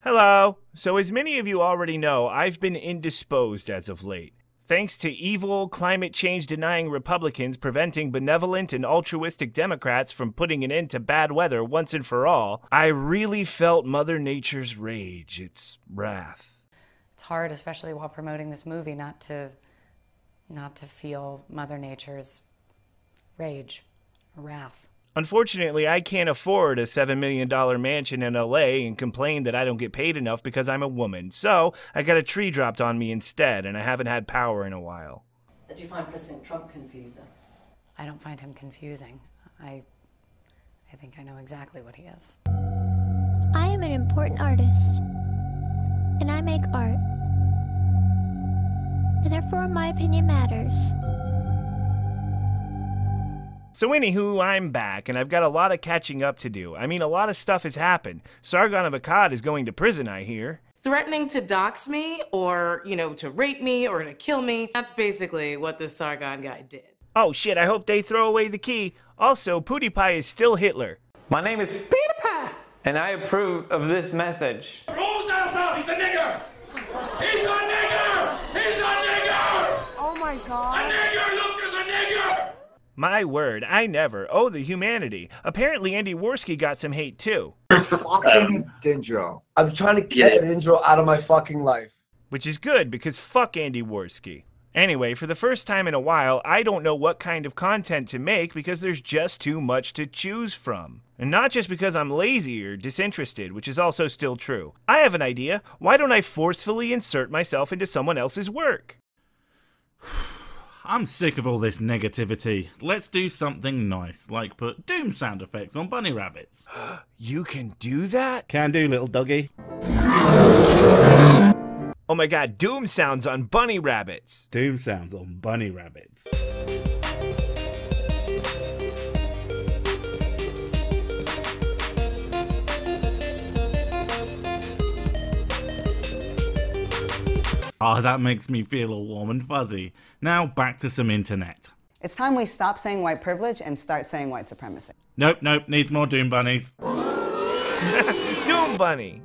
Hello! So as many of you already know, I've been indisposed as of late. Thanks to evil, climate change denying Republicans preventing benevolent and altruistic Democrats from putting an end to bad weather once and for all, I really felt Mother Nature's rage, its wrath. It's hard, especially while promoting this movie, not to feel Mother Nature's rage, wrath. Unfortunately, I can't afford a $7 million mansion in LA and complain that I don't get paid enough because I'm a woman. So, I got a tree dropped on me instead, and I haven't had power in a while. Do you find President Trump confusing? I don't find him confusing. I think I know exactly what he is. I am an important artist, and I make art. And therefore, my opinion matters. So anywho, I'm back, and I've got a lot of catching up to do. I mean, a lot of stuff has happened. Sargon of Akkad is going to prison, I hear. Threatening to dox me, or, to rape me, or to kill me. That's basically what this Sargon guy did. Oh shit, I hope they throw away the key. Also, PewDiePie is still Hitler. My name is PewDiePie, and I approve of this message. He's a nigger! He's a nigger! He's a nigger! Oh my god. A nigger! Look, there's a nigger! My word, I never. Oh, the humanity. Apparently Andy Worski got some hate too. Fucking Dindro. I'm trying to get Dindro out of my fucking life. Which is good, because fuck Andy Worski. Anyway, for the first time in a while, I don't know what kind of content to make because there's just too much to choose from. And not just because I'm lazy or disinterested, which is also still true. I have an idea. Why don't I forcefully insert myself into someone else's work? I'm sick of all this negativity. Let's do something nice, like put doom sound effects on bunny rabbits. You can do that? Can do, little doggy. Oh my god, doom sounds on bunny rabbits. Doom sounds on bunny rabbits. Ah, that makes me feel all warm and fuzzy. Now back to some internet. It's time we stop saying white privilege and start saying white supremacy. Nope, needs more doom bunnies. Doom bunny.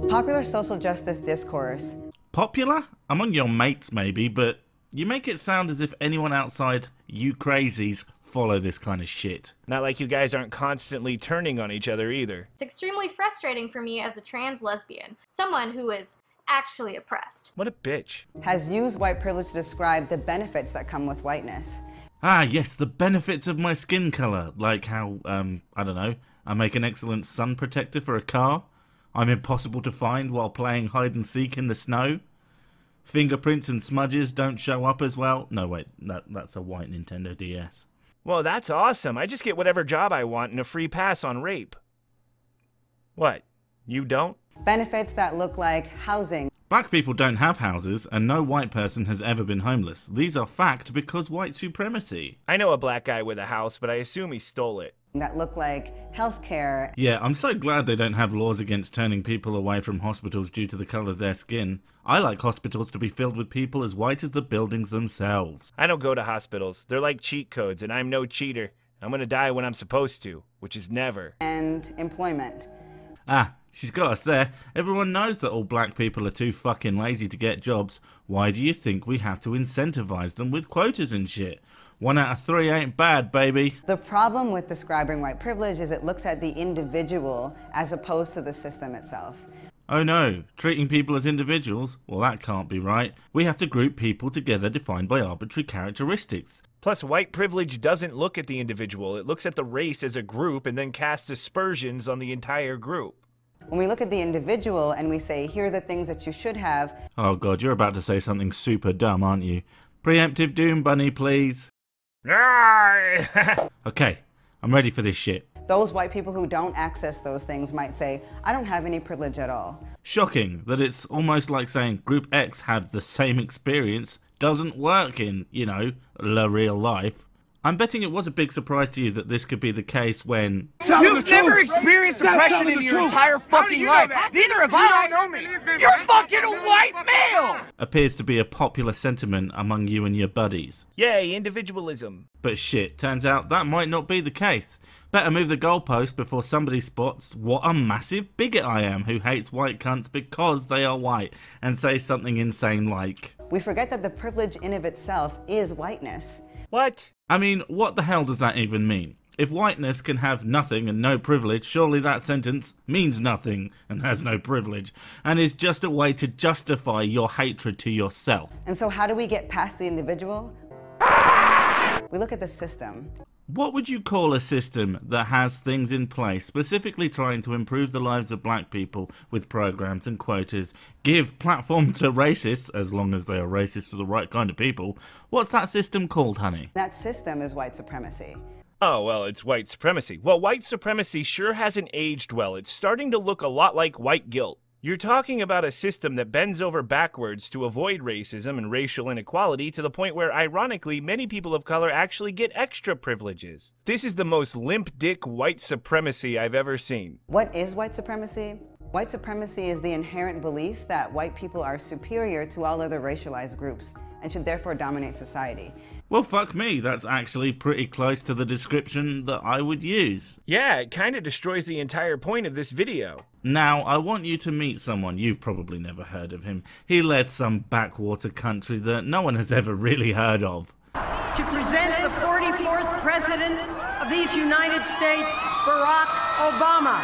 Popular social justice discourse. Popular? Among your mates maybe, but you make it sound as if anyone outside you crazies follow this kind of shit. Not like you guys aren't constantly turning on each other either. It's extremely frustrating for me as a trans lesbian, someone who is actually oppressed. What a bitch. Has used white privilege to describe the benefits that come with whiteness. Ah, yes, the benefits of my skin colour. Like how, I don't know, I make an excellent sun protector for a car. I'm impossible to find while playing hide and seek in the snow. Fingerprints and smudges don't show up as well. No, wait, that's a white Nintendo DS. Well, that's awesome. I just get whatever job I want and a free pass on rape. What? You don't? Benefits that look like housing. Black people don't have houses, and no white person has ever been homeless. These are fact because white supremacy. I know a black guy with a house, but I assume he stole it. That look like healthcare. Yeah, I'm so glad they don't have laws against turning people away from hospitals due to the colour of their skin. I like hospitals to be filled with people as white as the buildings themselves. I don't go to hospitals. They're like cheat codes, and I'm no cheater. I'm gonna die when I'm supposed to, which is never. And employment. Ah, she's got us there. Everyone knows that all black people are too fucking lazy to get jobs. Why do you think we have to incentivize them with quotas and shit? 1 out of 3 ain't bad, baby. The problem with describing white privilege is it looks at the individual as opposed to the system itself. Oh no, treating people as individuals? Well, that can't be right. We have to group people together defined by arbitrary characteristics. Plus, white privilege doesn't look at the individual. It looks at the race as a group and then casts aspersions on the entire group. When we look at the individual and we say, here are the things that you should have. Oh god, you're about to say something super dumb, aren't you? Preemptive doom bunny, please. Okay, I'm ready for this shit. Those white people who don't access those things might say, I don't have any privilege at all. Shocking that it's almost like saying Group X have the same experience doesn't work in, la real life. I'm betting it was a big surprise to you that this could be the case when... You've never experienced oppression in your entire fucking life. Neither have I. You don't know me. You're fucking a white male! Appears to be a popular sentiment among you and your buddies. Yay, individualism. But shit, turns out that might not be the case. Better move the goalpost before somebody spots what a massive bigot I am who hates white cunts because they are white and says something insane like... We forget that the privilege in of itself is whiteness. What? I mean, what the hell does that even mean? If whiteness can have nothing and no privilege, surely that sentence means nothing and has no privilege, and is just a way to justify your hatred to yourself. And so how do we get past the individual? We look at the system. What would you call a system that has things in place specifically trying to improve the lives of black people with programs and quotas, give platform to racists, as long as they are racist to the right kind of people? What's that system called, honey? That system is white supremacy. Oh, well, it's white supremacy. Well, white supremacy sure hasn't aged well. It's starting to look a lot like white guilt. You're talking about a system that bends over backwards to avoid racism and racial inequality to the point where, ironically, many people of color actually get extra privileges. This is the most limp dick white supremacy I've ever seen. What is white supremacy? White supremacy is the inherent belief that white people are superior to all other racialized groups and should therefore dominate society. Well, fuck me, that's actually pretty close to the description that I would use. Yeah, it kind of destroys the entire point of this video. Now, I want you to meet someone. You've probably never heard of him. He led some backwater country that no one has ever really heard of. To present the 44th President of these United States, Barack Obama.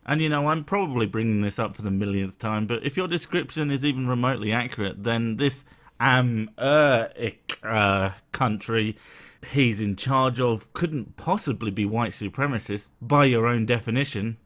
And you know, I'm probably bringing this up for the millionth time, but if your description is even remotely accurate, then this country he's in charge of couldn't possibly be white supremacist by your own definition.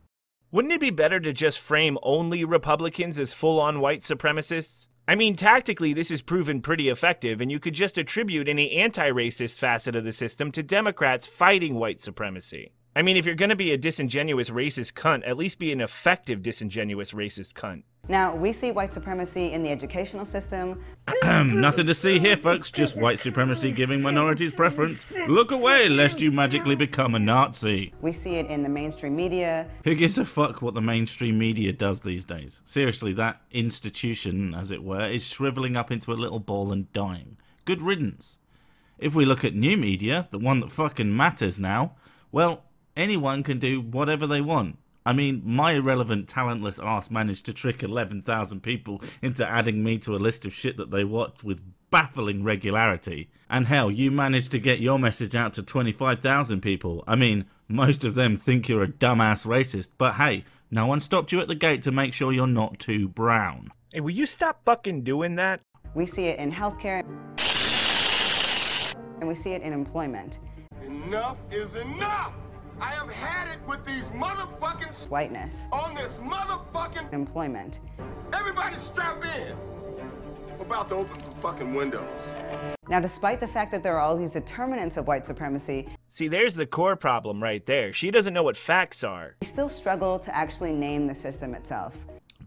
Wouldn't it be better to just frame only Republicans as full-on white supremacists? I mean, tactically, this is proven pretty effective, and you could just attribute any anti-racist facet of the system to Democrats fighting white supremacy. I mean, if you're gonna be a disingenuous racist cunt, at least be an effective disingenuous racist cunt. Now, we see white supremacy in the educational system. Nothing to see here, folks, just white supremacy giving minorities preference. Look away, lest you magically become a Nazi. We see it in the mainstream media. Who gives a fuck what the mainstream media does these days? Seriously, that institution, as it were, is shriveling up into a little ball and dying. Good riddance. If we look at new media, the one that fucking matters now, well, anyone can do whatever they want. I mean, my irrelevant, talentless arse managed to trick 11,000 people into adding me to a list of shit that they watch with baffling regularity. And hell, you managed to get your message out to 25,000 people. I mean, most of them think you're a dumbass racist, but hey, no one stopped you at the gate to make sure you're not too brown. Hey, will you stop fucking doing that? We see it in healthcare, and we see it in employment. Enough is enough! I have had it with these motherfucking whiteness on this motherfucking employment. Everybody strap in. We're about to open some fucking windows. Now, despite the fact that there are all these determinants of white supremacy, see, there's the core problem right there. She doesn't know what facts are. We still struggle to actually name the system itself.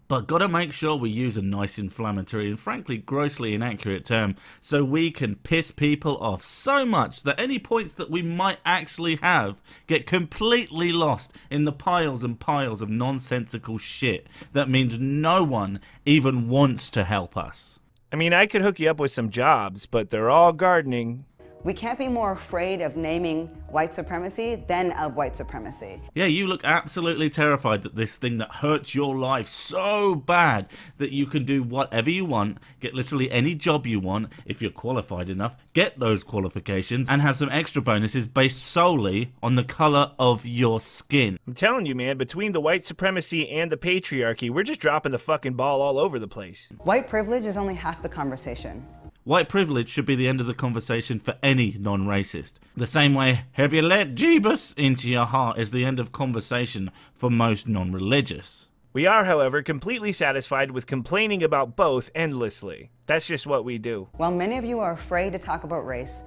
But gotta make sure we use a nice inflammatory and frankly grossly inaccurate term so we can piss people off so much that any points that we might actually have get completely lost in the piles and piles of nonsensical shit that means no one even wants to help us. I mean, I could hook you up with some jobs, but they're all gardening. We can't be more afraid of naming white supremacy than of white supremacy. Yeah, you look absolutely terrified that this thing that hurts your life so bad that you can do whatever you want, get literally any job you want, if you're qualified enough, get those qualifications, and have some extra bonuses based solely on the color of your skin. I'm telling you, man, between the white supremacy and the patriarchy, we're just dropping the fucking ball all over the place. White privilege is only half the conversation. White privilege should be the end of the conversation for any non-racist. The same way, have you let Jeebus into your heart is the end of conversation for most non-religious. We are, however, completely satisfied with complaining about both endlessly. That's just what we do. While many of you are afraid to talk about race,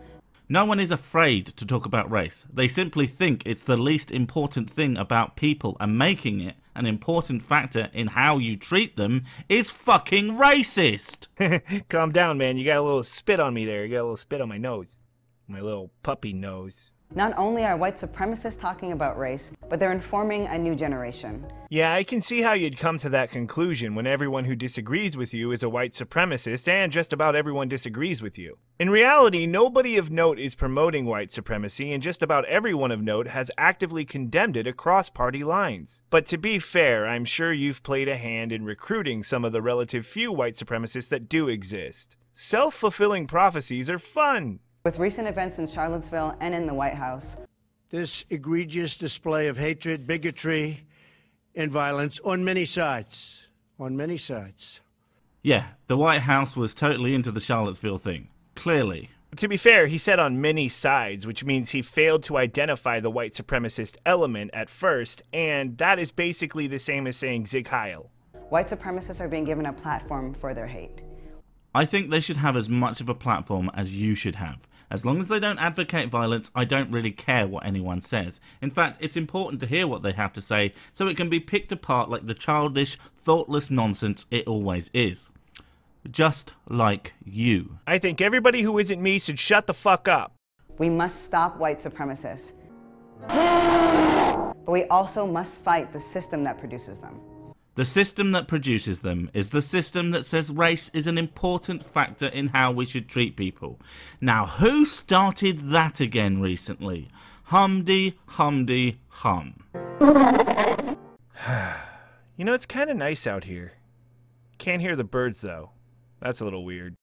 no one is afraid to talk about race. They simply think it's the least important thing about people and making it an important factor in how you treat them is fucking racist. Calm down, man. You got a little spit on me there. You got a little spit on my nose. My little puppy nose. Not only are white supremacists talking about race, but they're informing a new generation. Yeah, I can see how you'd come to that conclusion when everyone who disagrees with you is a white supremacist and just about everyone disagrees with you. In reality, nobody of note is promoting white supremacy and just about everyone of note has actively condemned it across party lines. But to be fair, I'm sure you've played a hand in recruiting some of the relative few white supremacists that do exist. Self-fulfilling prophecies are fun. With recent events in Charlottesville and in the White House, this egregious display of hatred, bigotry, and violence on many sides. On many sides. Yeah, the White House was totally into the Charlottesville thing. Clearly. To be fair, he said on many sides, which means he failed to identify the white supremacist element at first, and that is basically the same as saying Sieg Heil. White supremacists are being given a platform for their hate. I think they should have as much of a platform as you should have. As long as they don't advocate violence, I don't really care what anyone says. In fact, it's important to hear what they have to say so it can be picked apart like the childish, thoughtless nonsense it always is. Just like you. I think everybody who isn't me should shut the fuck up. We must stop white supremacists. But we also must fight the system that produces them. The system that produces them is the system that says race is an important factor in how we should treat people. Now, who started that again recently? Humdy, humdy, hum. You know, it's kind of nice out here. Can't hear the birds, though. That's a little weird.